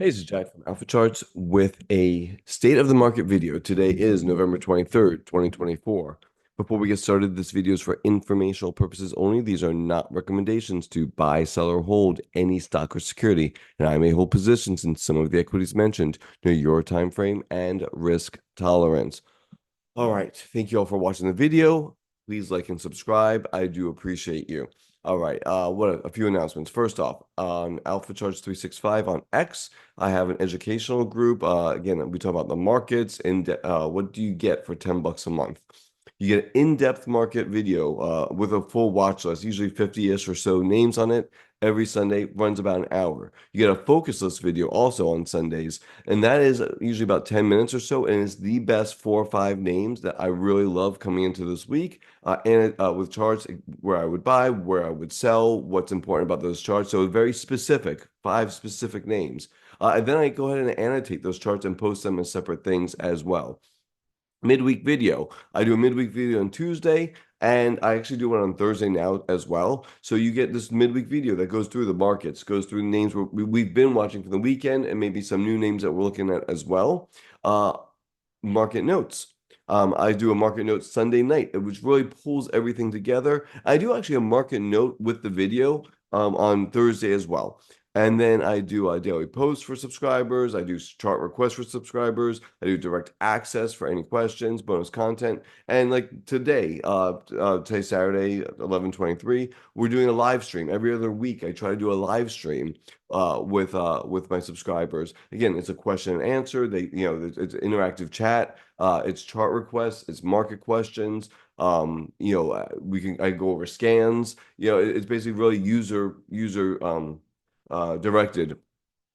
Hey, this is Jack from Alphacharts with a state of the market video. Today is November 23rd, 2024. Before we get started, this video is for informational purposes only. These are not recommendations to buy, sell, or hold any stock or security, and I may hold positions in some of the equities mentioned. Know your time frame and risk tolerance. All right. Thank you all for watching the video. Please like and subscribe. I do appreciate you. All right. A few announcements. First off, on Alphacharts 365 on X, I have an educational group. Again, we talk about the markets and what do you get for $10 a month? You get an in-depth market video with a full watch list, usually 50-ish or so names on it. Every Sunday runs about an hour. You get a focus list video also on Sundays, and that is usually about 10 minutes or so, and it's the best 4 or 5 names that I really love coming into this week, and with charts where I would buy, where I would sell, what's important about those charts. So very specific, 5 specific names. And then I go ahead and annotate those charts and post them as separate things as well. Midweek video. I do a midweek video on Tuesday, and I actually do one on Thursday now as well. So you get this midweek video that goes through the markets, goes through names we've been watching for the weekend, and maybe some new names that we're looking at as well. Market notes. I do a market note Sunday night, which really pulls everything together. I do actually a market note with the video on Thursday as well. And then I do a daily post for subscribers. I do chart requests for subscribers. I do direct access for any questions, bonus content. And like today Saturday, 11/23, we're doing a live stream. Every other week, I try to do a live stream with my subscribers. Again, it's a question and answer. It's interactive chat. It's chart requests. It's market questions. I go over scans. It's basically really user directed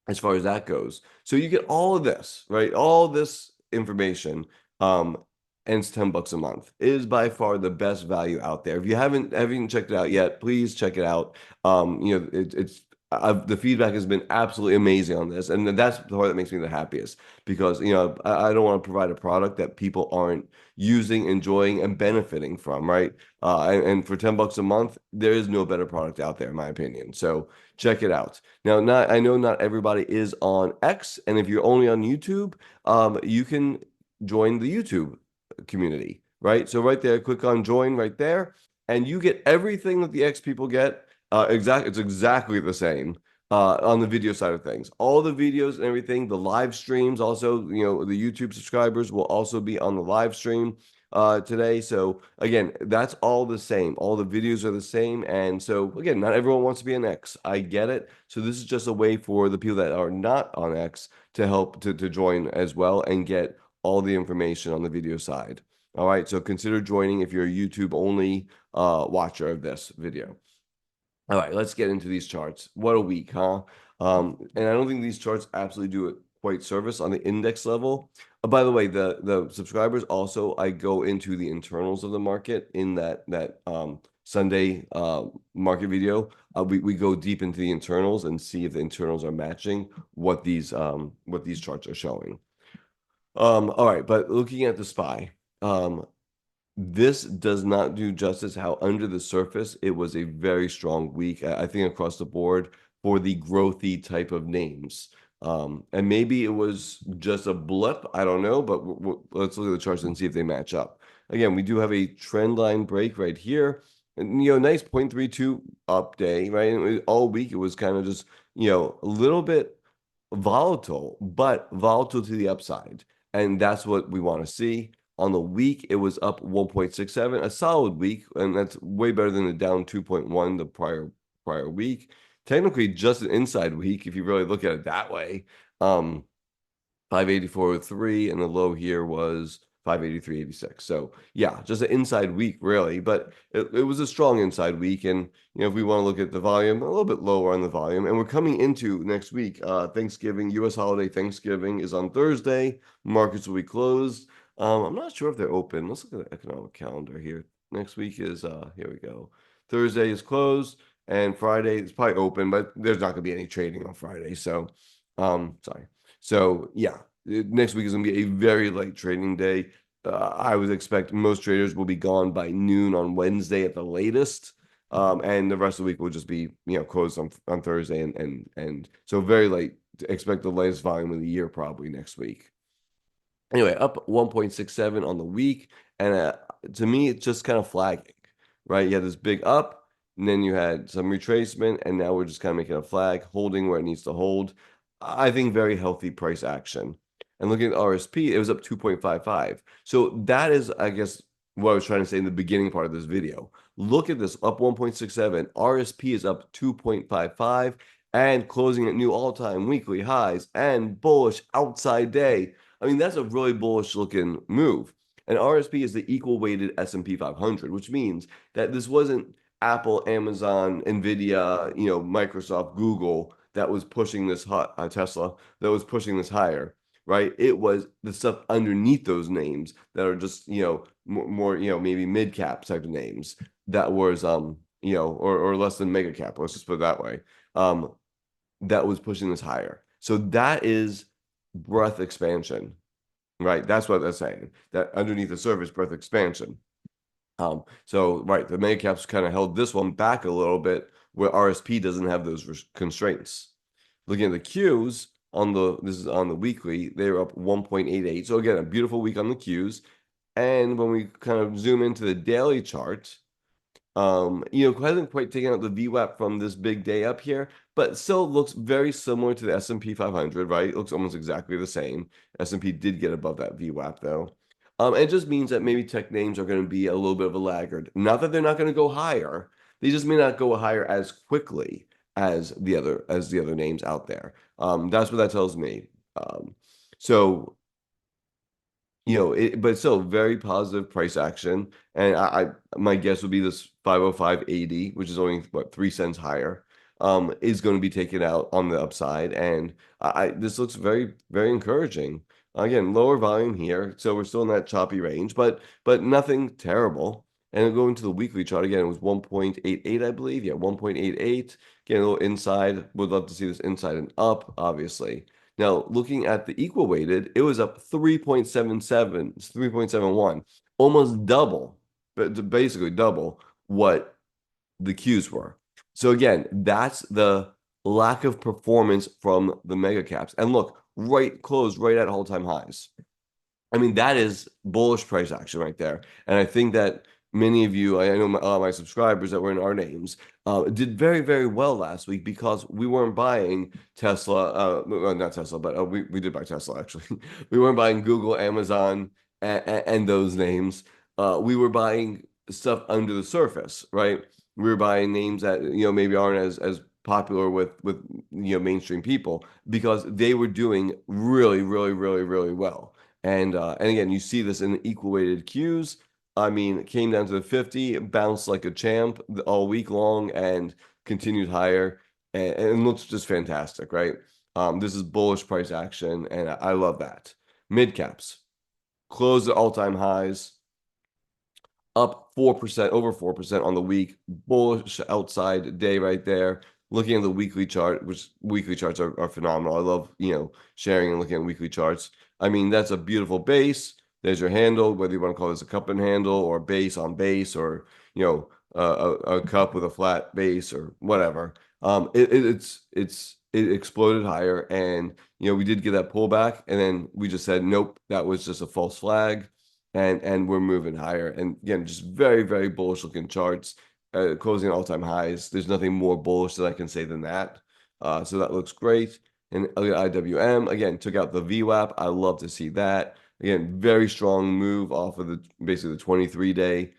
as far as that goes. So you get all of this, right? All this information, and it's $10 a month. It is by far the best value out there. If you haven't checked it out yet, please check it out. The feedback has been absolutely amazing on this, and that's the part that makes me the happiest because I don't want to provide a product that people aren't using, enjoying, and benefiting from, right? And for $10 a month, there is no better product out there, in my opinion. So check it out. Now, I know not everybody is on X, and if you're only on YouTube, you can join the YouTube community, right? So right there, click on join right there, and you get everything that the X people get. It's exactly the same on the video side of things. All the videos and everything, the live streams also, the YouTube subscribers will also be on the live stream today. So again, that's all the same. All the videos are the same. And so again, not everyone wants to be an X. I get it. So this is just a way for the people that are not on X to help to join as well and get all the information on the video side. All right. So consider joining if you're a YouTube only watcher of this video. All right, let's get into these charts. What a week, huh? And I don't think these charts absolutely do it quite service on the index level. By the way, the subscribers also, I go into the internals of the market in that Sunday market video. We go deep into the internals and see if the internals are matching what these charts are showing. All right, but looking at the SPY, this does not do justice how under the surface it was a very strong week, I think across the board for the growthy type of names. And maybe it was just a blip, I don't know, but let's look at the charts and see if they match up. Again, we do have a trend line break right here. And, nice 0.32 up day, right? And all week it was kind of just, a little bit volatile, but volatile to the upside. And that's what we want to see. On the week, it was up 1.67, a solid week, and that's way better than the down 2.1 the prior week. Technically, just an inside week if you really look at it that way. 584.03, and the low here was 583.86. So yeah, just an inside week really, but it was a strong inside week. And if we want to look at the volume, a little bit lower on the volume, and we're coming into next week. Thanksgiving, U.S. holiday Thanksgiving is on Thursday. Markets will be closed. I'm not sure if they're open. Let's look at the economic calendar here. Next week is here we go. Thursday is closed, and Friday is probably open, but there's not going to be any trading on Friday. So, sorry. So yeah, next week is going to be a very light trading day. I would expect most traders will be gone by noon on Wednesday at the latest. And the rest of the week will just be closed on Thursday and so very expect the latest volume of the year probably next week. Anyway, up 1.67 on the week. And to me, it's just kind of flagging, right? You had this big up, and then you had some retracement, and now we're just kind of making a flag, holding where it needs to hold. I think very healthy price action. And looking at RSP, it was up 2.55. So that is, I guess, what I was trying to say in the beginning part of this video. Look at this, up 1.67. RSP is up 2.55 and closing at new all-time weekly highs and bullish outside day. I mean, that's a really bullish looking move. And RSP is the equal weighted S&P 500, which means that this wasn't Apple, Amazon, Nvidia, Microsoft, Google that was pushing this Tesla that was pushing this higher, right? It was the stuff underneath those names that are just, more, maybe mid cap type of names that was, or less than mega cap. Let's just put it that way. That was pushing this higher. So that is breadth expansion, right? That's what they're saying. That underneath the surface, breadth expansion. So right, the mega caps kind of held this one back a little bit, where RSP doesn't have those constraints. Looking at the Qs this is on the weekly, they're up 1.88. So again, a beautiful week on the Qs. And when we kind of zoom into the daily chart, hasn't quite taken out the VWAP from this big day up here, but still looks very similar to the S&P 500, right? It looks almost exactly the same. S&P did get above that VWAP though. It just means that maybe tech names are going to be a little bit of a laggard. Not that they're not going to go higher. They just may not go higher as quickly as the other names out there. That's what that tells me. So but still very positive price action. And my guess would be this 505.80, which is only what 3 cents higher, is going to be taken out on the upside. And this looks very, very encouraging. Again, lower volume here, so we're still in that choppy range, but nothing terrible. And going to the weekly chart again, it was 1.88, I believe. Yeah, 1.88. Again, a little inside. Would love to see this inside and up, obviously. Now, looking at the equal weighted, it was up 3.77, 3.71, almost double, but basically double what the Qs were. So again, that's the lack of performance from the mega caps. And look, closed right at all-time highs. I mean, that is bullish price action right there. And I think that many of you, I know my subscribers that were in our names, did very, very well last week because we weren't buying Tesla. Well, not Tesla, but we did buy Tesla, actually. We weren't buying Google, Amazon, and those names. We were buying stuff under the surface, right? We were buying names that, maybe aren't as popular with mainstream people because they were doing really, really, really, really well. And again, you see this in the equal weighted Qs. I mean, it came down to the 50, bounced like a champ all week long, and continued higher, and looks just fantastic, right? This is bullish price action, and I love that. Mid caps closed at all-time highs, up 4%, over 4% on the week. Bullish outside day right there. Looking at the weekly chart, which weekly charts are phenomenal. I love, sharing and looking at weekly charts. I mean, that's a beautiful base. There's your handle, whether you want to call this a cup and handle or base on base, or, a cup with a flat base or whatever. It exploded higher, and, we did get that pullback, and then we just said, nope, that was just a false flag. And we're moving higher. And again, just very, very bullish looking charts, closing all-time highs. There's nothing more bullish that I can say than that. So that looks great. And IWM, again, took out the VWAP. I love to see that. Again, very strong move off of basically the 23-day.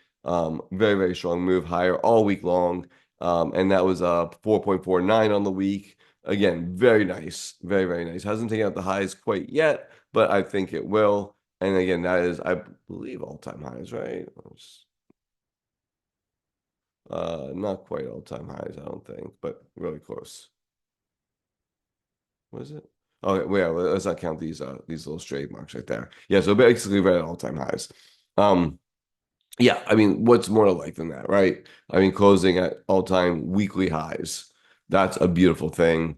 Very, very strong move higher all week long. And that was 4.49 on the week. Again, very nice. Very, very nice. Hasn't taken out the highs quite yet, but I think it will. And again, that is, I believe, all-time highs, right? Not quite all-time highs, I don't think, but really close. What is it? Oh, well, yeah, let's not count these little straight marks right there. Yeah, so basically right at all-time highs. Yeah, I mean, what's more to like than that, right? I mean, closing at all-time weekly highs. That's a beautiful thing.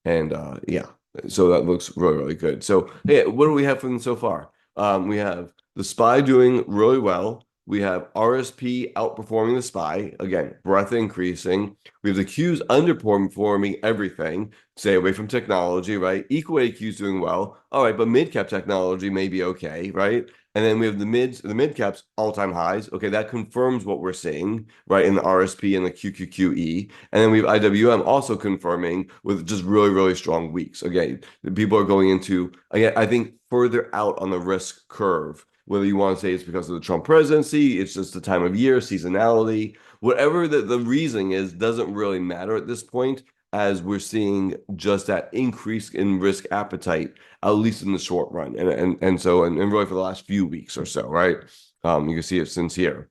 And yeah, so that looks really, really good. So, hey, what do we have from them so far? We have the SPY doing really well. We have RSP outperforming the SPY. Again, breadth increasing. We have the Qs underperforming everything. Stay away from technology, right? Equal weight Qs doing well. All right, but mid cap technology may be okay, right? And then we have the mid caps all-time highs. Okay, that confirms what we're seeing, right, in the RSP and the QQQE. And then we have IWM also confirming with just really, really strong weeks. Again, people are going into, again, I think further out on the risk curve. Whether you want to say it's because of the Trump presidency, it's just the time of year, seasonality, whatever the reasoning is, doesn't really matter at this point, as we're seeing just that increase in risk appetite, at least in the short run. And really for the last few weeks or so, right? You can see it since here.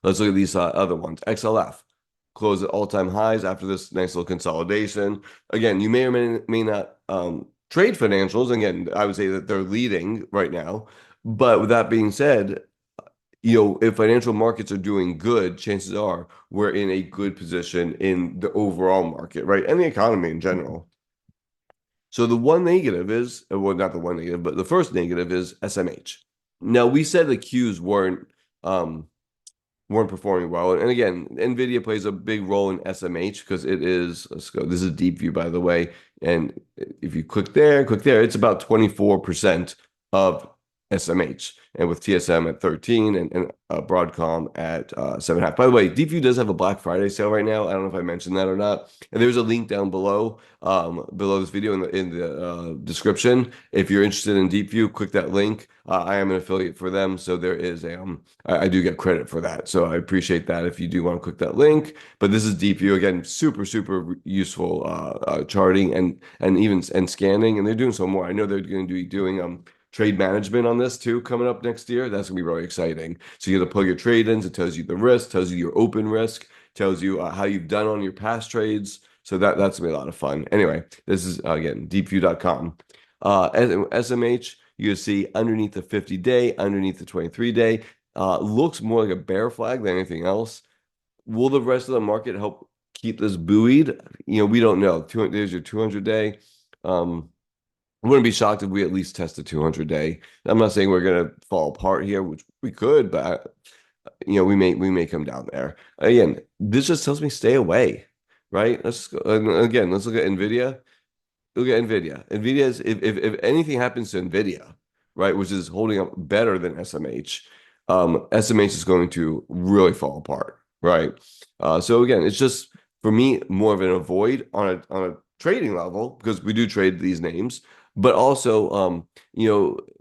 Let's look at these other ones. XLF closed at all-time highs after this nice little consolidation. Again, you may or may not trade financials. Again, I would say that they're leading right now. But with that being said, if financial markets are doing good, chances are we're in a good position in the overall market, right? And the economy in general. So the one negative is, well, not the one negative, but the first negative is SMH. Now, we said the Qs weren't performing well. And again, NVIDIA plays a big role in SMH because it is, let's go, this is deep view, by the way. And if you click there, it's about 24% of SMH. And with TSM at 13 and Broadcom at 7.5. By the way, DeepView does have a Black Friday sale right now. I don't know if I mentioned that or not. And there's a link down below this video in the description. If you're interested in DeepView, click that link. I am an affiliate for them, so there is I do get credit for that. So I appreciate that if you do want to click that link. But this is DeepView again, super useful charting and even scanning, and they're doing some more. I know they're going to be doing trade management on this too coming up next year. That's gonna be really exciting. So you get to plug your trade ins. It tells you the risk, tells you your open risk, tells you how you've done on your past trades. So that's gonna be a lot of fun. Anyway, this is again deepview.com. SMH, you see underneath the 50-day, underneath the 23-day, looks more like a bear flag than anything else. Will the rest of the market help keep this buoyed? We don't know. There's your 200-day. I wouldn't be shocked if we at least test the 200-day. I'm not saying we're going to fall apart here, which we could, but we may come down there. Again, this just tells me stay away, right? Let's go. Again, let's look at NVIDIA. Look at NVIDIA. NVIDIA is if anything happens to NVIDIA, right, which is holding up better than SMH, SMH is going to really fall apart, right? So again, it's just for me more of an avoid on a trading level because we do trade these names. But also,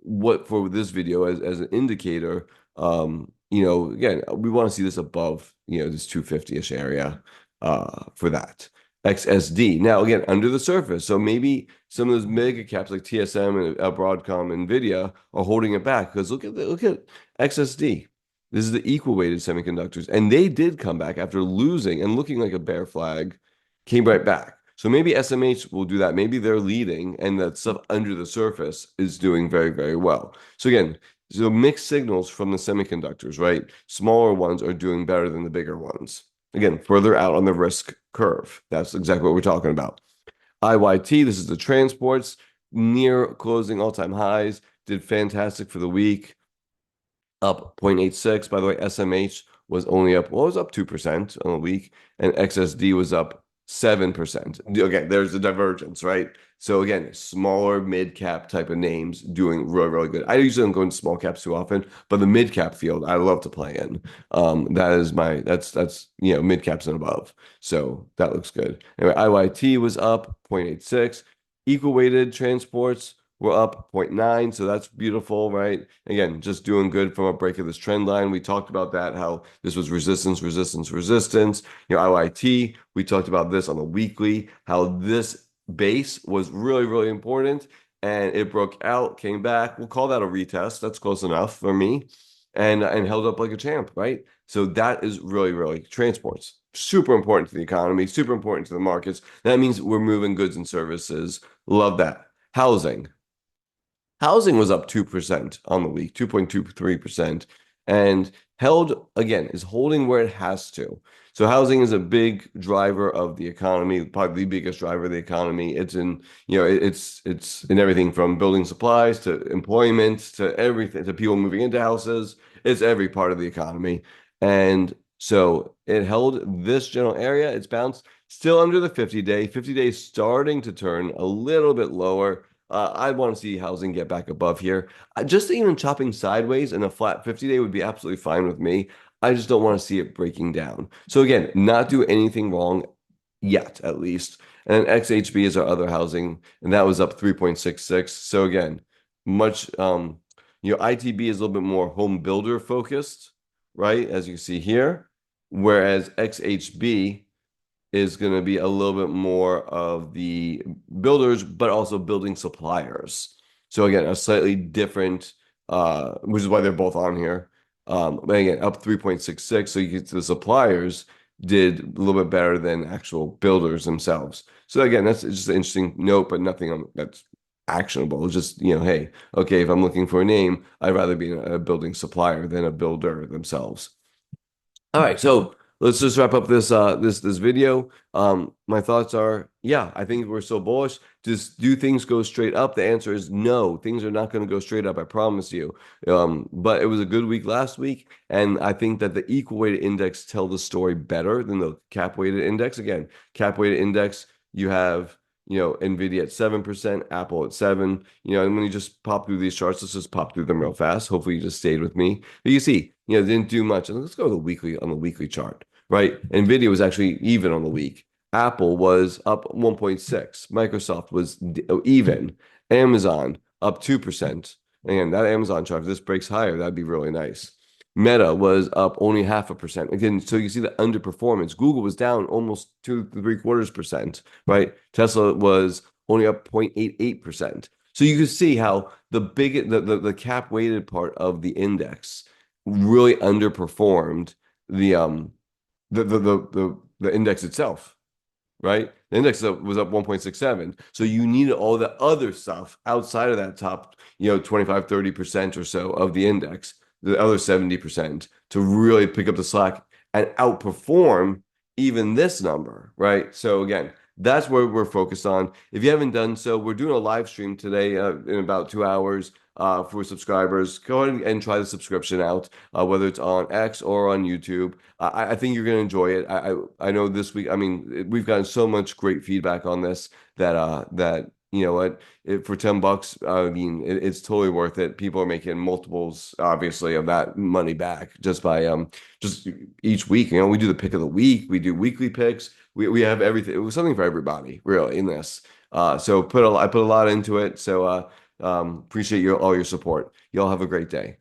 what for this video as an indicator, again, we want to see this above, this 250-ish area for that. XSD. Now, again, under the surface. So maybe some of those mega caps like TSM and Broadcom, NVIDIA are holding it back because look at XSD. This is the equal weighted semiconductors. And they did come back after losing and looking like a bear flag, came right back. So maybe SMH will do that. Maybe they're leading and that stuff under the surface is doing very, very well. So again, so mixed signals from the semiconductors, right? Smaller ones are doing better than the bigger ones. Again, further out on the risk curve. That's exactly what we're talking about. IYT, this is the transports, near closing all-time highs, did fantastic for the week, up 0.86. By the way, SMH was only up, well, it was up 2% on the week, and XSD was up 7%. Okay, there's a divergence, right? So again, smaller mid-cap type of names doing really, really good. I usually don't go into small caps too often, but the mid-cap field I love to play in. That's mid-caps and above. So that looks good. Anyway, IYT was up 0.86. Equal weighted transports were up 0.9, so that's beautiful, right? Again, just doing good from a break of this trend line. We talked about that, how this was resistance. IYT, we talked about this on the weekly, how this base was really, really important, and it broke out, came back. We'll call that a retest. That's close enough for me, and held up like a champ, right? So that is really, really transports. Super important to the economy, super important to the markets. That means we're moving goods and services. Love that. Housing. Housing was up 2% on the week, 2.23%, and held again, is holding where it has to. So housing is a big driver of the economy, probably the biggest driver of the economy. It's in, it's in everything from building supplies to employment to everything, to people moving into houses. It's every part of the economy. And so it held this general area. It's bounced still under the 50-day. 50 days starting to turn a little bit lower. I want to see housing get back above here. Just even chopping sideways in a flat 50-day would be absolutely fine with me. I just don't want to see it breaking down. So again, not do anything wrong yet, at least. And XHB is our other housing, and that was up 3.66. So again, much ITB is a little bit more home builder focused, right? As you see here, whereas XHB is going to be a little bit more of the builders, but also building suppliers. So again, a slightly different, which is why they're both on here. But again, up 3.66. So you get to the suppliers did a little bit better than actual builders themselves. So again, that's just an interesting note, but nothing that's actionable. It's just, hey, okay, if I'm looking for a name, I'd rather be a building supplier than a builder themselves. All right, so let's just wrap up this video. My thoughts are, yeah, I think we're so bullish. Just do things go straight up? The answer is no. Things are not going to go straight up, I promise you. But it was a good week last week, and I think that the equal weighted index tell the story better than the cap weighted index. Again, cap weighted index, you have NVIDIA at 7%, Apple at 7%, and when you just pop through these charts, let's just pop through them real fast. Hopefully you just stayed with me. But you see, didn't do much. And let's go to the weekly chart, right? NVIDIA was actually even on the week. Apple was up 1.6. Microsoft was even. Amazon up 2%. And that Amazon chart, if this breaks higher, that'd be really nice. Meta was up only 0.5%. Again, so you see the underperformance. Google was down almost 2.75%, right? Tesla was only up 0.88%. So you can see how the cap weighted part of the index really underperformed the index itself, right? The index was up 1.67. So you needed all the other stuff outside of that top, 25, 30% or so of the index, the other 70% to really pick up the slack and outperform even this number, right? So again, that's where we're focused on. If you haven't done so, we're doing a live stream today in about 2 hours for subscribers. Go ahead and try the subscription out, whether it's on X or on YouTube. I think you're going to enjoy it. I know this week, I mean, we've gotten so much great feedback on this that you know what, for $10, I mean, it's totally worth it. People are making multiples, obviously, of that money back just by just each week. We do the pick of the week, we do weekly picks, we have everything. It was something for everybody, really, in this. So I put a lot into it. So appreciate all your support. Y'all have a great day.